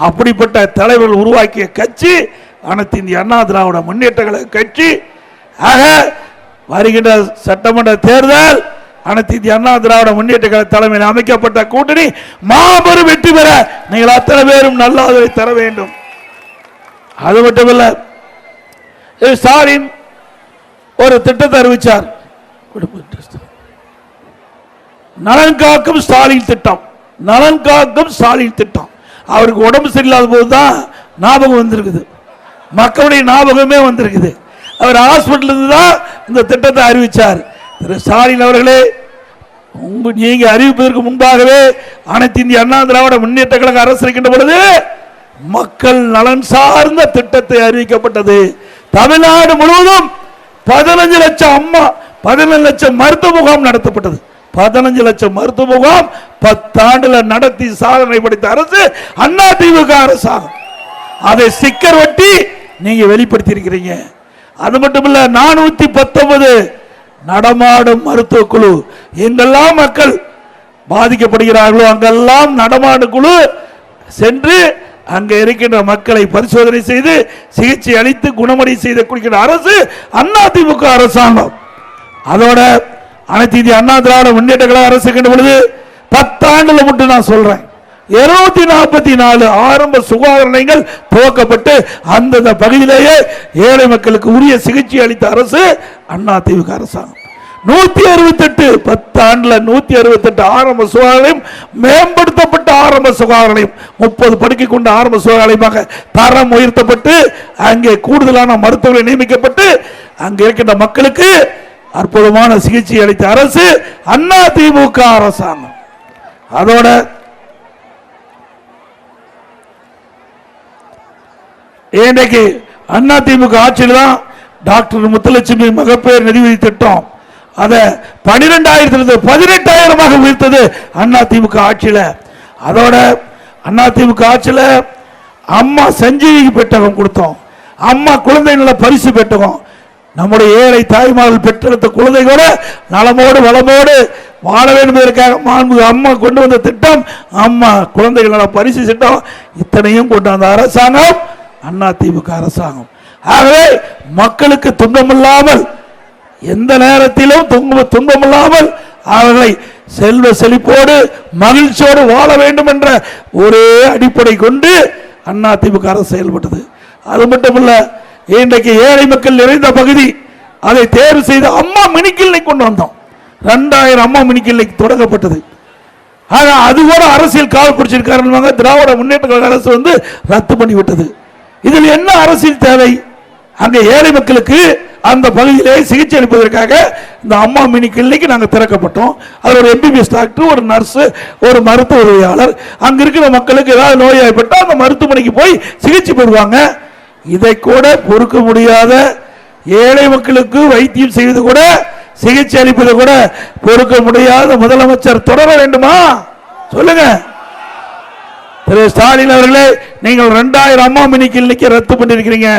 அப்படிப்பட்ட தலைவர்கள் உருவாக்கிய கட்சி அனைத்து இந்திய அண்ணா திராவிட முன்னேற்ற கழக கட்சி. ஆக வருகின்ற சட்டமன்ற தேர்தல் அனைத்து இந்திய அண்ணா திராவிட முன்னேற்ற கழக தலைமையில் அமைக்கப்பட்ட கூட்டணி மாபெரும் வெற்றி பெற நீங்கள் அத்தனை பேரும் நல்ல ஆதரவை தர வேண்டும். அது மட்டுமல்ல, ஸ்டாலின் ஒரு திட்டத்தை அறிவிச்சார், நலன் காக்கும் ஸ்டாலின் திட்டம். நலன் காக்கும் ஸ்டாலின் திட்டம். அவருக்கு உடம்பு சரியில்லாத போதுதான் ஞாபகம் வந்திருக்குது, மக்களுடைய ஞாபகமே வந்திருக்குது. அவர் ஹாஸ்பிட்டல் இருந்து தான் இந்த திட்டத்தை அறிவிச்சார். திரு ஸ்டாலின் அவர்களே, நீங்க அறிவிப்பதற்கு முன்பாகவே அனைத்து இந்திய அண்ணா திராவிட முன்னேற்ற கழக அரசு இருக்கின்ற பொழுது மக்கள் நலன் சார்ந்த திட்டத்தை அறிவிக்கப்பட்டது. தமிழ்நாடு முழுவதும் 15 லட்சம் மருத்துவ முகாம் நடத்தப்பட்டது. 15 லட்சம் மருத்துவ முகாம் 10 ஆண்டுல நடத்தி சாதனை படைத்த அரசு அண்ணா திமுக அரசாங்கம். அதை ஸ்டிக்கர் ஒட்டி நீங்க வெளிப்படுத்தி இருக்கிறீங்க. அது மட்டுமல்ல, 419 நடமாடும் மருத்துவ குழு. எங்கெல்லாம் மக்கள் பாதிக்கப்படுகிறார்களோ அங்கெல்லாம் நடமாடும் குழு சென்று அங்க இருக்கின்ற மக்களை பரிசோதனை செய்து சிகிச்சை அளித்து குணமடை செய்து கொடுக்கின்ற அரசு அண்ணா திமுக அரசாங்கம். அதோட அனைத்து இந்திய அண்ணா திராவிட முன்னேற்ற கழக அரசு இருக்கின்ற பொழுது 10 ஆண்டுல மட்டும் நான் சொல்றேன் 244 ஆரம்ப சுகாதார நிலையங்கள் துவக்கப்பட்டு அந்தந்த பகுதியிலேயே ஏழை மக்களுக்கு உரிய சிகிச்சை அளித்த அரசு அண்ணா திமுக அரசாங்கம். 168 10 ஆண்டுல 168 ஆரம்ப சுகாதார நிலையம், மேம்படுத்தப்பட்ட ஆரம்ப சுகாதார நிலையம், 30 படுக்கை கொண்ட ஆரம்ப சுகாதார நிலையமாக தரம் உயர்த்தப்பட்டு அங்கே கூடுதலான மருத்துவர்கள் நியமிக்கப்பட்டு அங்கே இருக்கின்ற மக்களுக்கு அற்புதமான சிகிச்சை அளித்த அரசு அண்ணா திமுக அரசாங்கம். அதோட இன்றைக்கு அண்ணா திமுக ஆட்சியில் தான் டாக்டர் முத்துலட்சுமி மகப்பேறு நிதி திட்டம் அதை 12,000 18,000 உயர்த்தது அண்ணா திமுக ஆட்சியில். அதோட அண்ணா திமுக ஆட்சியில் அம்மா சஞ்சீவி பெட்டகம் கொடுத்தோம், அம்மா குழந்தை நல பரிசு பெட்டகம். நம்முடைய ஏழை தாய்மார்கள் பெற்றெடுத்த குழந்தைகளோட நலமோடு வளமோடு வாழ வேண்டும் என்பதற்காக மாண்பு அம்மா கொண்டு வந்த திட்டம் அம்மா குழந்தைகள் நல பரிசு திட்டம். இத்தனையும் கொண்டு வந்த அரசாங்கம் அண்ணா திமுக அரசாங்கம். ஆகவே மக்களுக்கு துன்பமில்லாமல், எந்த நேரத்திலும் துன்பமில்லாமல் அவர்களை செல்வ செழிப்போடு மகிழ்ச்சியோடு வாழ வேண்டும் என்ற ஒரே அடிப்படை கொண்டு அண்ணா திமுக அரசு செயல்பட்டது. அது மட்டுமல்ல, இன்றைக்கு ஏழை மக்கள் நிறைந்த பகுதி அதை தேர்வு செய்து அம்மா மினி கிளினிக் கொண்டு வந்தோம். 2000 அம்மா மினி கிளினிக் தொடங்கப்பட்டது. ஆக அது கூட அரசியல் கால் பிடிச்சிருக்காரு திராவிட முன்னேற்ற கழக அரசு ரத்து பண்ணிவிட்டது. இதில் என்ன அரசியல் தேவை? அங்கே ஏழை மக்களுக்கு அந்த பகுதியிலே சிகிச்சை அளிப்பதற்காக இந்த அம்மா மினி கிளினிக் நாங்கள் திறக்கப்பட்டோம். அதில் ஒரு MBBS டாக்டர், ஒரு நர்ஸ், ஒரு மருத்துவ உதவியாளர், அங்க இருக்கிற மக்களுக்கு ஏதாவது நோயாய்ப்பட்டால் அந்த மருத்துவமனைக்கு போய் சிகிச்சை பெறுவாங்க. இதை கூட பொறுக்க முடியாத ஏழை மக்களுக்கு வைத்தியம் செய்வது கூட, சிகிச்சை அளிப்பது கூட பொறுக்க முடியாத முதலமைச்சர் தொடர வேண்டுமா? சொல்லுங்க திரு ஸ்டாலின் அவர்களே, நீங்கள் 2000 அம்மா மினி கிளினிக்கை ரத்து பண்ணிருக்கிறீங்க.